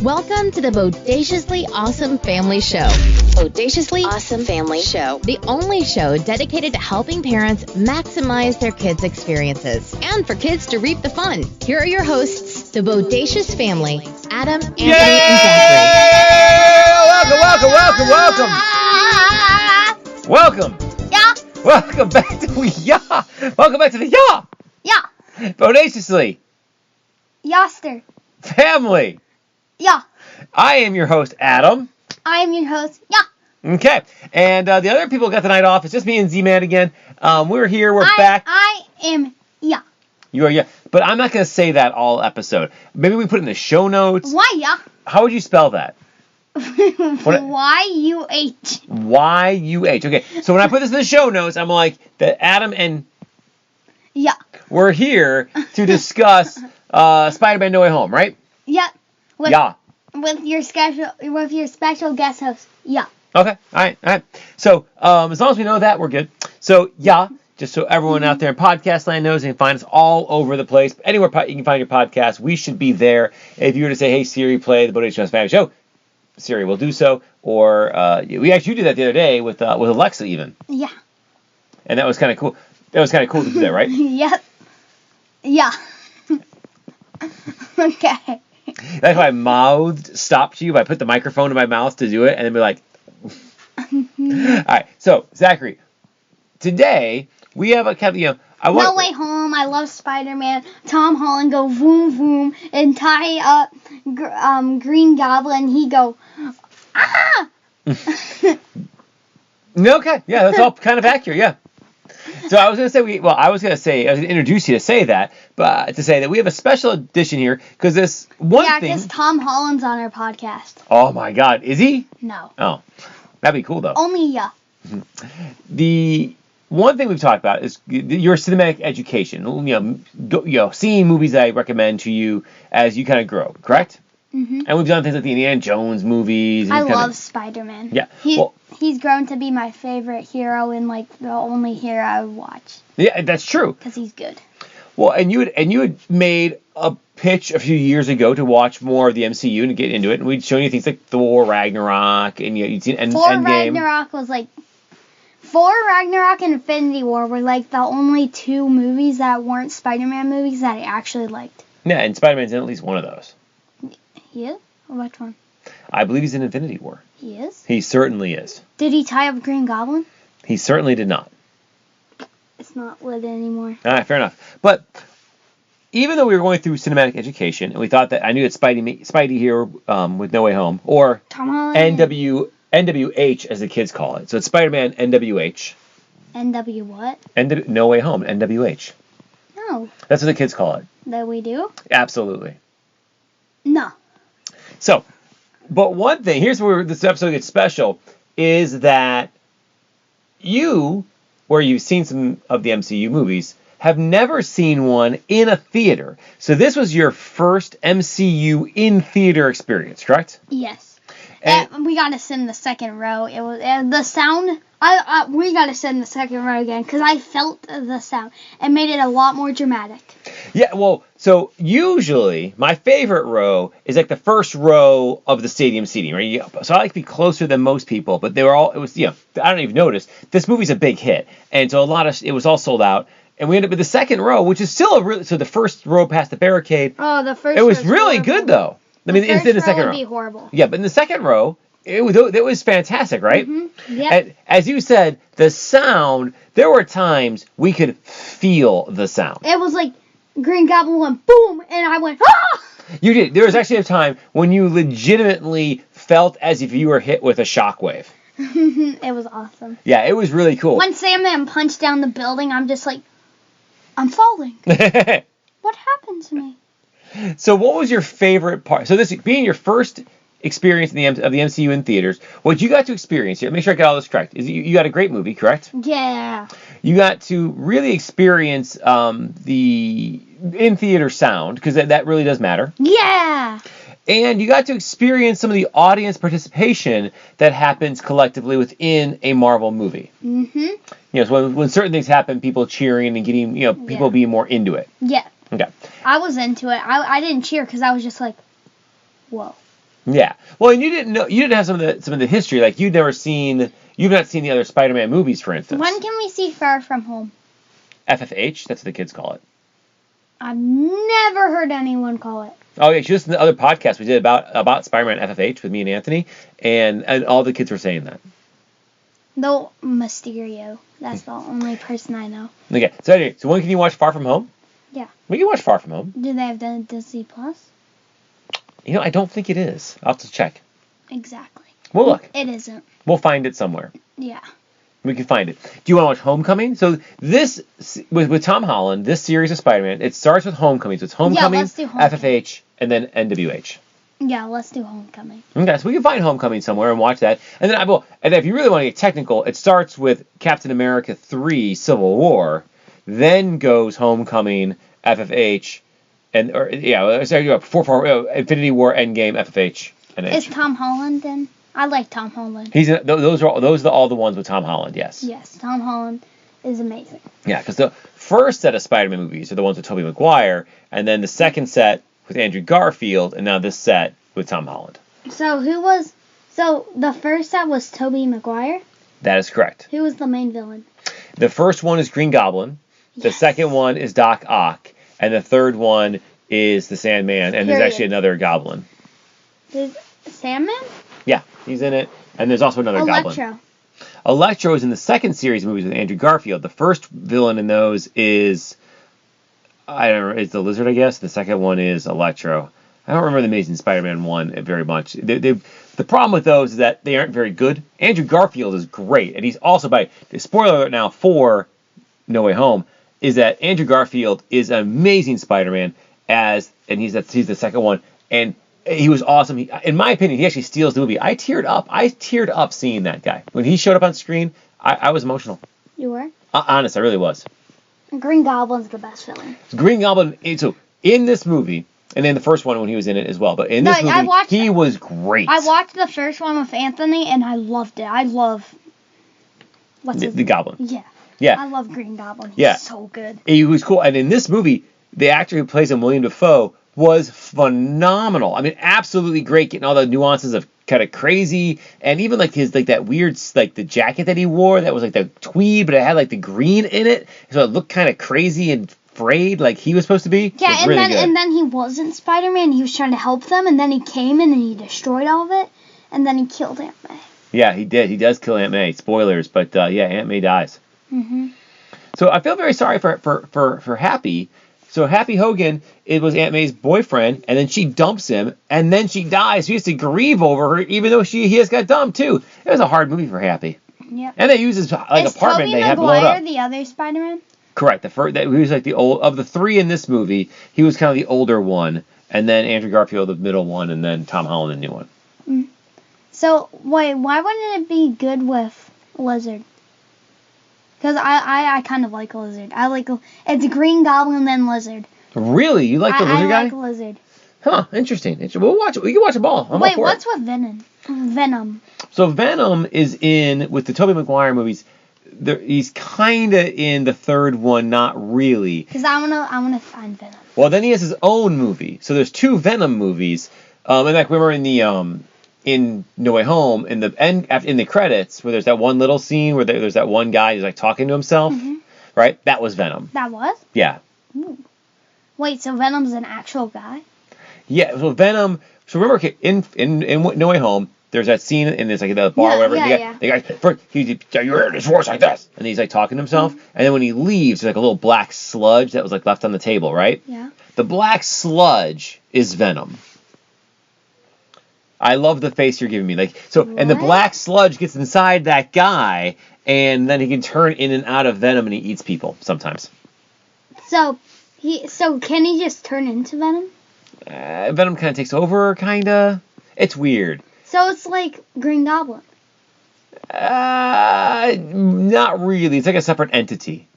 Welcome to the Bodaciously Awesome Family Show. Bodaciously Awesome Family Show. The only show dedicated to helping parents maximize their kids' experiences and for kids to reap the fun. Here are your hosts, the Bodacious family, Adam, Anthony, and Zachary. Welcome. Yeah. Welcome back to Welcome back to the Yeah. Bodaciously Yoster. family. Yeah. I am your host, Adam. I am your host. Yeah. Okay. And the other people got the night off. It's just me and Z-Man again. We're here. We're back. I am. Yeah. You are, yeah. But I'm not going to say that all episode. Maybe we put it in the show notes. Why, yeah? How would you spell that? Y-U-H. Y-U-H. Okay. So when I put this in the show notes, I'm like, that Adam and... Yeah. We're here to discuss Spider-Man No Way Home, right? Yeah. With your special guest host. Yeah. Okay. All right. So, as long as we know that, we're good. So, just so everyone out there in podcast land knows, you can find us all over the place. Anywhere you can find your podcast, we should be there. If you were to say, hey, Siri, play the Bodacious Family Show, Siri will do so. Or, we actually did that the other day with Alexa even. Yeah. And that was kind of cool. That was kind of cool to do that, right? Yep. Yeah. Okay. That's why I mouthed stop to you. I put the microphone in my mouth to do it, and then be like... All right, so, Zachary, today, we have a kind of, No Way Home, I love Spider-Man, Tom Holland go voom voom, and tie up Green Goblin, he go, ah! Okay, yeah, that's all kind of accurate, yeah. So I was going to introduce you to say that, but to say that we have a special edition here, because this one thing... Yeah, because Tom Holland's on our podcast. Oh my God, is he? No. Oh, that'd be cool though. Only yeah. The one thing we've talked about is your cinematic education. Seeing movies that I recommend to you as you kind of grow, correct? Mm-hmm. And we've done things like the Indiana Jones movies. I love Spider-Man. Yeah. He's grown to be my favorite hero and like the only hero I would watch. Yeah, that's true. Because he's good. Well, and you had made a pitch a few years ago to watch more of the MCU and to get into it, and we'd shown you things like Thor, Ragnarok, and you'd seen Endgame. Thor, Ragnarok, and Infinity War were like the only two movies that weren't Spider-Man movies that I actually liked. Yeah, and Spider-Man's in at least one of those. He is? Or which one? I believe he's in Infinity War. He is? He certainly is. Did he tie up Green Goblin? He certainly did not. It's not lit anymore. All right, fair enough. But even though we were going through cinematic education, and we thought that I knew that Spidey here with No Way Home, or Tom Holland. NWH as the kids call it. So it's Spider-Man NWH. NW what? No Way Home, NWH. No. That's what the kids call it. That we do? Absolutely. No. So, but one thing, here's where this episode gets special, is that you, where you've seen some of the MCU movies, have never seen one in a theater. So this was your first MCU in theater experience, correct? Yes. And we got to sit in the second row. It was the sound. We got to sit in the second row again because I felt the sound. It made it a lot more dramatic. Yeah, well, so usually my favorite row is like the first row of the stadium seating, right? So I like to be closer than most people, but I don't even notice. This movie's a big hit, and so it was all sold out. And we ended up with the second row, which is still so the first row past the barricade. Oh, the first. It was really good though. It's in the second row. Would be horrible. Yeah, but in the second row, it was fantastic, right? Mm-hmm. Yeah. And as you said, the sound. There were times we could feel the sound. It was like Green Goblin went boom, and I went ah. You did. There was actually a time when you legitimately felt as if you were hit with a shockwave. It was awesome. Yeah, it was really cool. When Sandman punched down the building, I'm just like, I'm falling. What happened to me? So what was your favorite part? So this being your first experience of the MCU in theaters, what you got to experience here, make sure I get all this correct, is you got a great movie, correct? Yeah. You got to really experience the in-theater sound, because that really does matter. Yeah. And you got to experience some of the audience participation that happens collectively within a Marvel movie. Mm-hmm. So when certain things happen, people cheering and getting, people being more into it. Yeah. Okay. I was into it. I didn't cheer because I was just like, whoa. Yeah. Well, and you didn't have some of the history. Like you've not seen the other Spider-Man movies, for instance. When can we see Far From Home? FFH, that's what the kids call it. I've never heard anyone call it. Oh yeah, you listen to the other podcast we did about Spider-Man FFH with me and Anthony, and all the kids were saying that. Though Mysterio, that's the only person I know. Okay, so anyway, when can you watch Far From Home? Yeah. We can watch Far From Home. Do they have the Disney Plus? I don't think it is. I'll have to check. Exactly. We'll look. It isn't. We'll find it somewhere. Yeah. We can find it. Do you want to watch Homecoming? So this, with Tom Holland, this series of Spider-Man, it starts with Homecoming. So it's Homecoming, let's do Homecoming. FFH, and then NWH. Yeah, let's do Homecoming. Okay, so we can find Homecoming somewhere and watch that. And then if you really want to get technical, it starts with Captain America 3 Civil War, then goes Homecoming, FFH, Infinity War, Endgame, FFH, and H. Is Tom Holland in? I like Tom Holland. Those are all the ones with Tom Holland, yes. Yes, Tom Holland is amazing. Yeah, because the first set of Spider-Man movies are the ones with Tobey Maguire, and then the second set with Andrew Garfield, and now this set with Tom Holland. So the first set was Tobey Maguire? That is correct. Who was the main villain? The first one is Green Goblin. The second one is Doc Ock. And the third one is the Sandman. And there's actually another goblin. There's Sandman? Yeah, he's in it. And there's also another goblin. Electro is in the second series of movies with Andrew Garfield. The first villain in those is, I don't know, is the Lizard, I guess. The second one is Electro. I don't remember the Amazing Spider-Man 1 very much. The problem with those is that they aren't very good. Andrew Garfield is great. And he's also, spoiler alert now for No Way Home, is that Andrew Garfield is an amazing Spider-Man, and he's the second one. And he was awesome. In my opinion, he actually steals the movie. I teared up seeing that guy. When he showed up on screen, I was emotional. You were? Honest, I really was. Green Goblin's the best villain. Green Goblin, so in this movie, and then the first one when he was in it as well, but in this movie, he was great. I watched the first one with Anthony, and I loved it. I love... the Goblin. Yeah. Yeah. I love Green Goblin. He's so good. He was cool. And in this movie, the actor who plays him, William Dafoe, was phenomenal. I mean, absolutely great, getting all the nuances of kind of crazy, and even that weird, the jacket that he wore that was like the tweed, but it had like the green in it, so it looked kind of crazy and frayed like he was supposed to be. Yeah, and then he wasn't Spider-Man. He was trying to help them, and then he came in and he destroyed all of it, and then he killed Aunt May. Yeah, he did. He does kill Aunt May. Spoilers, but Aunt May dies. Mm-hmm. So I feel very sorry for Happy. So Happy Hogan, it was Aunt May's boyfriend, and then she dumps him, and then she dies. So he has to grieve over her, even though he has got dumped too. It was a hard movie for Happy. Yep. And they use his apartment they have blown up. Is Tobey Maguire the other Spider-Man? Correct. He was like the old of the three in this movie. He was kind of the older one, and then Andrew Garfield the middle one, and then Tom Holland the new one. Mm. So wait, why wouldn't it be good with Lizard? Because I kind of like Lizard. It's Green Goblin then Lizard. Really? You like the Lizard guy? I like Lizard. Huh, interesting. We'll watch it. We can watch them all. Wait, what's with Venom? So Venom is with the Tobey Maguire movies. He's kind of in the third one, not really. Because I wanna find Venom. Well, then he has his own movie. So there's two Venom movies. And remember in No Way Home, in the credits, where there's that one little scene where there's that one guy who's like talking to himself, right? That was Venom. That was? Yeah. Ooh. Wait, so Venom's an actual guy? Yeah. So Venom. So remember in No Way Home, there's that scene in this like the bar, or whatever. The guy first you hear his voice like this, and he's like talking to himself, and then when he leaves, there's like a little black sludge that was like left on the table, right? Yeah. The black sludge is Venom. I love the face you're giving me. And the black sludge gets inside that guy, and then he can turn in and out of Venom, and he eats people sometimes. So can he just turn into Venom? Venom kind of takes over, kind of. It's weird. So it's like Green Goblin. Not really. It's like a separate entity.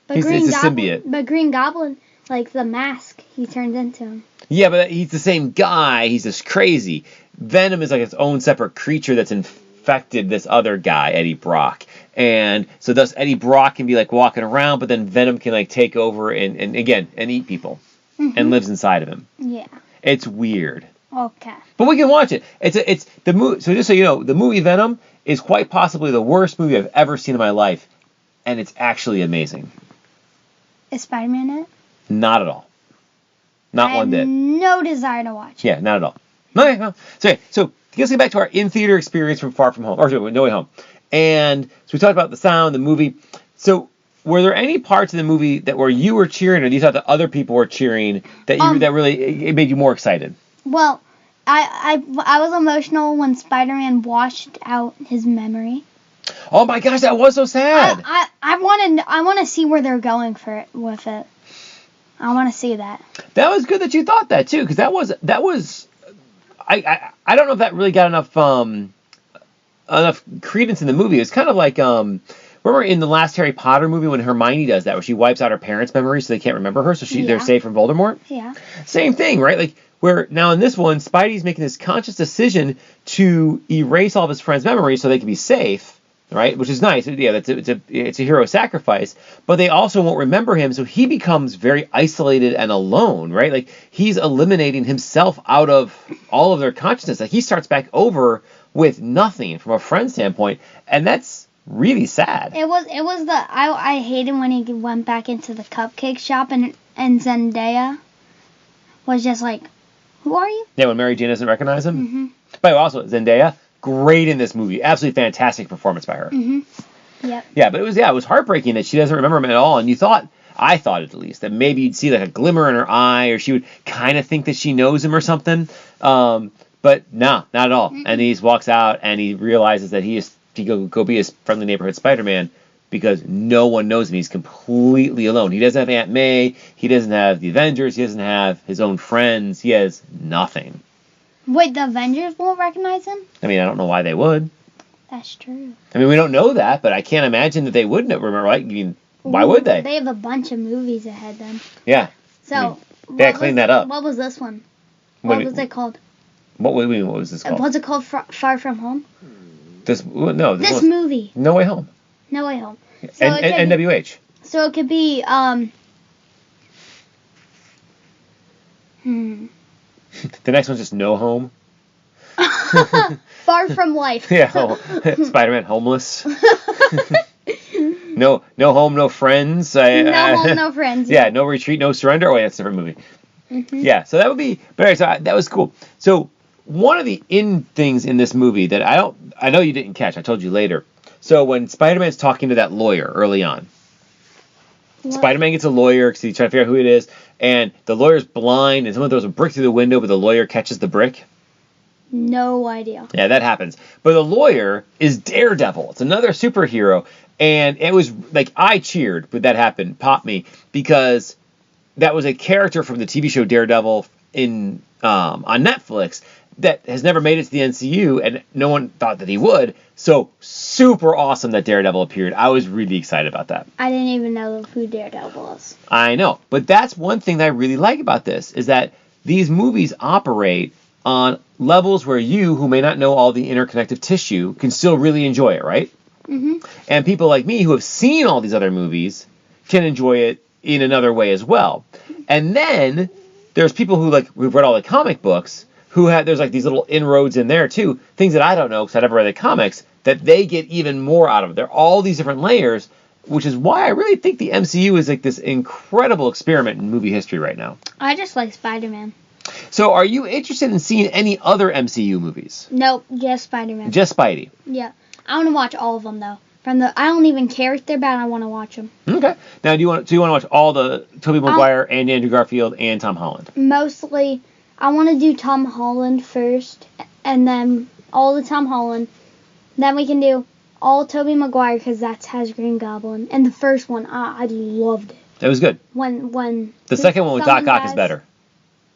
It's a symbiote. But Green Goblin, like the mask, he turned into him. Yeah, but he's the same guy. He's just crazy. Venom is like its own separate creature that's infected this other guy, Eddie Brock. And so thus Eddie Brock can be like walking around, but then Venom can like take over and eat people and lives inside of him. Yeah. It's weird. Okay. But we can watch it. It's the movie. So just so you know, the movie Venom is quite possibly the worst movie I've ever seen in my life, and it's actually amazing. Is Spider-Man in it? Not at all. Not one bit. No desire to watch it. Yeah, not at all. No. So let's get back to our in-theater experience from Far From Home, or sorry, No Way Home. And so we talked about the sound, the movie. So were there any parts of the movie that where you were cheering, or you thought that other people were cheering that really it made you more excited? Well, I was emotional when Spider-Man washed out his memory. Oh my gosh, that was so sad. I want to see where they're going with it. I want to see that. That was good that you thought that too, because that was I don't know if that really got enough credence in the movie. It's kind of like remember in the last Harry Potter movie when Hermione does that, where she wipes out her parents' memories so they can't remember her, so they're safe from Voldemort? Yeah. Same thing, right? Like where now in this one, Spidey's making this conscious decision to erase all of his friends' memories so they can be safe, right? Which is nice. Yeah, it's a hero sacrifice, but they also won't remember him, so he becomes very isolated and alone, right? Like he's eliminating himself out of all of their consciousness. Like he starts back over with nothing from a friend standpoint, and that's really sad. It was I hated when he went back into the cupcake shop and Zendaya was just like, who are you? Yeah, when Mary Jane doesn't recognize him. Mm-hmm. By the way, also Zendaya, great in this movie, absolutely fantastic performance by her. Mm-hmm. Yep. Yeah, but it was heartbreaking that she doesn't remember him at all, and I thought at least that maybe you'd see like a glimmer in her eye, or she would kind of think that she knows him or something. But no, not at all. Mm-hmm. And he just walks out and he realizes that he go be his friendly neighborhood Spider-Man because no one knows him. He's completely alone. He doesn't have Aunt May. He doesn't have the Avengers. He doesn't have his own friends. He has nothing. Wait, the Avengers won't recognize him? I mean, I don't know why they would. That's true. I mean, we don't know that, but I can't imagine that they wouldn't remember, right? I mean, why would they? They have a bunch of movies ahead then. Yeah. So, I mean, they clean that up. What was this one? What was it called? What was this called? Was it called Far From Home? This movie. No Way Home. No Way Home. So NWH. So it could be The next one's just No Home. Far From Life. Yeah. Spider-Man homeless. No home, no friends. No home, no friends. Yeah. No retreat, no surrender. Oh, wait, that's a different movie. Mm-hmm. Yeah. So that would be. But anyway, so that was cool. So one of the things in this movie that I know you didn't catch. I told you later. So when Spider-Man's talking to that lawyer early on, what? Spider-Man gets a lawyer because he's trying to figure out who it is, and the lawyer's blind, and someone throws a brick through the window, but the lawyer catches the brick. No idea. Yeah, that happens. But the lawyer is Daredevil. It's another superhero, and it was like I cheered when that happened, popped me, because that was a character from the TV show Daredevil on Netflix that has never made it to the MCU, and no one thought that he would. So super awesome that Daredevil appeared. I was really excited about that. I didn't even know who Daredevil was. I know, but that's one thing that I really like about this, is that these movies operate on levels where you, who may not know all the interconnective tissue, can still really enjoy it, right? Mm-hmm. And people like me who have seen all these other movies can enjoy it in another way as well. And then there's people who've read all the comic books, there's like these little inroads in there too, things that I don't know because I never read the comics, that they get even more out of it. There are all these different layers, which is why I really think the MCU is like this incredible experiment in movie history right now. I just like Spider-Man. So are you interested in seeing any other MCU movies? Nope, just Spider-Man. Just Spidey? Yeah. I want to watch all of them though. I don't even care if they're bad, I want to watch them. Okay. Now, do you want to watch all the Tobey Maguire and Andrew Garfield and Tom Holland? Mostly, I want to do Tom Holland first, and then all the Tom Holland. Then we can do all Tobey Maguire, because that has Green Goblin. And the first one, I loved it. It was good. When the second one with Doc Ock is better.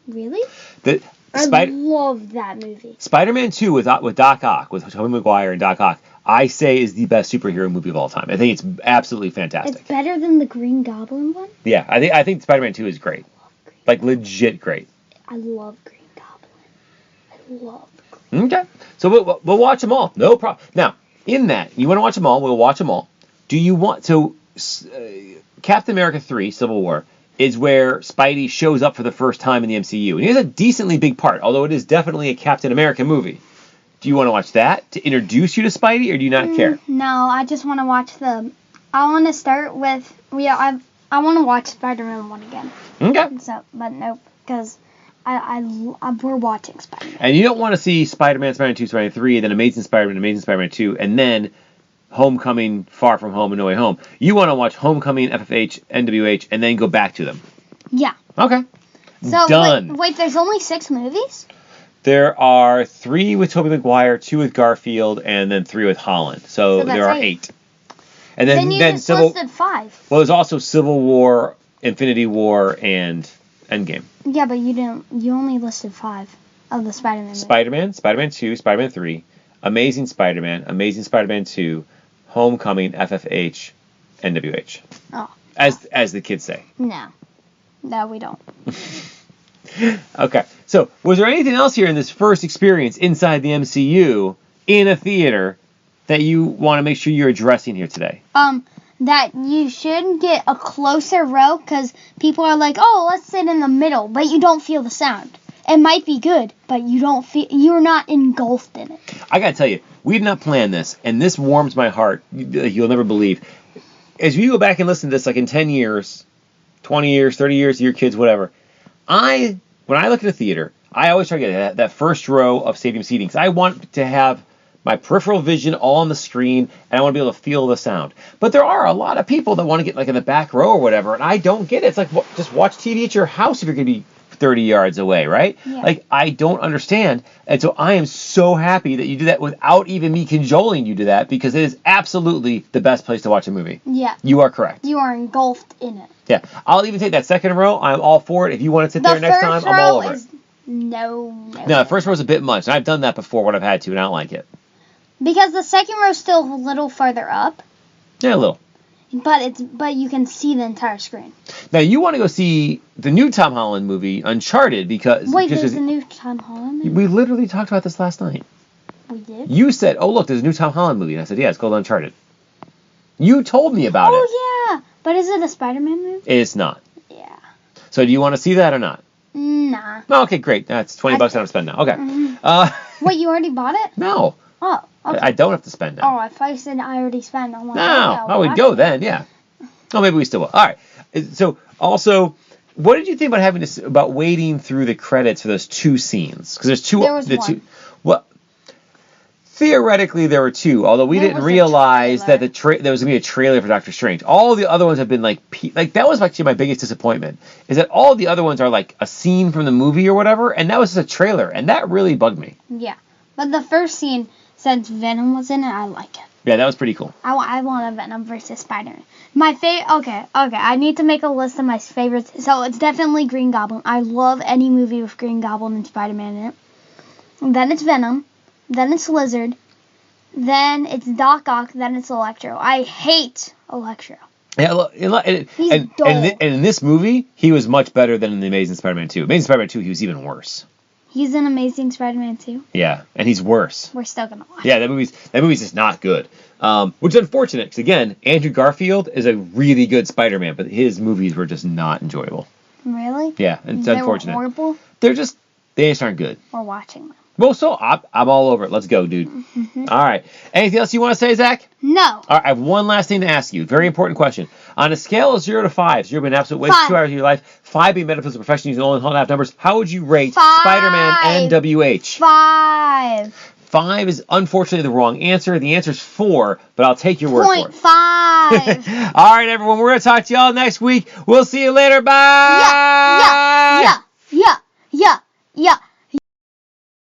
Really? I loved that movie. Spider-Man 2 with Doc Ock, with Tobey Maguire and Doc Ock, I say is the best superhero movie of all time. I think it's absolutely fantastic. It's better than the Green Goblin one? Yeah, I think Spider-Man 2 is great. Like, legit great. I love Green Goblin. I love Green Okay. So we'll watch them all. No problem. Now, in that, you want to watch them all, we'll watch them all. Do you want... So, Captain America 3, Civil War, is where Spidey shows up for the first time in the MCU. And he has a decently big part, although it is definitely a Captain America movie. Do you want to watch that to introduce you to Spidey, or do you not care? No, I just want to watch I want to start with... I want to watch Spider-Man 1 again. Okay. So, but nope, because we're watching Spider-Man. And you don't want to see Spider-Man, Spider-Man 2, Spider-Man 3, then Amazing Spider-Man 2, and then Homecoming, Far From Home, and No Way Home. You want to watch Homecoming, FFH, NWH, and then go back to them. Yeah. Okay. So, Done. Wait, there's only 6 movies? There are 3 with Tobey Maguire, 2 with Garfield, and then 3 with Holland. So there are 8. And then you just listed 5. Well, there's also Civil War, Infinity War, and Endgame. Yeah, but you only listed 5 of the Spider-Man movies. Spider-Man, Spider-Man 2, Spider-Man 3, Amazing Spider-Man 2, Homecoming, FFH, NWH. Oh. As the kids say. No, we don't. Okay, so was there anything else here in this first experience inside the MCU in a theater that you want to make sure you're addressing here today? That you should get a closer row because people are like, oh, let's sit in the middle, but you don't feel the sound. It might be good, but you're not engulfed in it. I gotta tell you, we did not plan this, and this warms my heart. You'll never believe. As you go back and listen to this, like in 10 years, 20 years, 30 years, your kids, whatever, when I look at a theater, I always try to get that first row of stadium seating, because I want to have my peripheral vision all on the screen, and I want to be able to feel the sound. But there are a lot of people that want to get like in the back row or whatever, and I don't get it. It's like, just watch TV at your house if you're going to be 30 yards away, right? Yeah. Like, I don't understand. And so I am so happy that you do that without even me cajoling you to that, because it is absolutely the best place to watch a movie. Yeah. You are correct. You are engulfed in it. Yeah. I'll even take that second row. I'm all for it. If you want to sit there next time, I'm all over it. No. No, the first row is a bit much. And I've done that before when I've had to, and I don't like it. Because the second row is still a little farther up. Yeah, a little. But you can see the entire screen. Now, you want to go see the new Tom Holland movie, Uncharted, because... Wait, there's a new Tom Holland movie? We literally talked about this last night. We did? You said, oh, look, there's a new Tom Holland movie. And I said, yeah, it's called Uncharted. You told me about it. Oh, yeah. But is it a Spider-Man movie? It's not. Yeah. So do you want to see that or not? Nah. Oh, okay, great. That's $20 I have to spend now. Okay. Mm-hmm. Wait, you already bought it? No. Oh, okay. I don't have to spend now. Oh, I thought you said I already spent. I'm like, No. We'd go then, yeah. Oh, maybe we still will. All right. So, also, what did you think about waiting through the credits for those 2 scenes? Because there's 2. There was one. Well, theoretically, there were 2, although we didn't realize that there was going to be a trailer for Doctor Strange. All the other ones have been like that was actually my biggest disappointment, is that all the other ones are like a scene from the movie or whatever, and that was just a trailer, and that really bugged me. Yeah. But the first scene, since Venom was in it, I like it. Yeah, that was pretty cool. I want a Venom versus Spider-Man. My okay, I need to make a list of my favorites. So it's definitely Green Goblin. I love any movie with Green Goblin and Spider-Man in it. And then it's Venom. Then it's Lizard. Then it's Doc Ock. Then it's Electro. I hate Electro. Yeah, He's dull. And in this movie, he was much better than in the Amazing Spider-Man 2. Amazing Spider-Man 2, he was even worse. He's in Amazing Spider-Man 2. Yeah, and he's worse. We're still gonna watch. Yeah, that movie's just not good. Which is unfortunate, because again, Andrew Garfield is a really good Spider-Man, but his movies were just not enjoyable. Really? Yeah, it's unfortunate. They were horrible? They just aren't good. We're watching them. Well, so I'm all over it. Let's go, dude. Mm-hmm. All right. Anything else you want to say, Zach? No. All right, I have one last thing to ask you. Very important question. On a scale of 0 to 5, 0 being an absolute waste of 2 hours of your life, 5 being metaphysical perfection using only whole and half numbers, how would you rate 5. Spider-Man NWH? 5. 5 is unfortunately the wrong answer. The answer is 4, but I'll take your word for it. 0.5. All right, everyone. We're going to talk to y'all next week. We'll see you later. Bye. Yeah.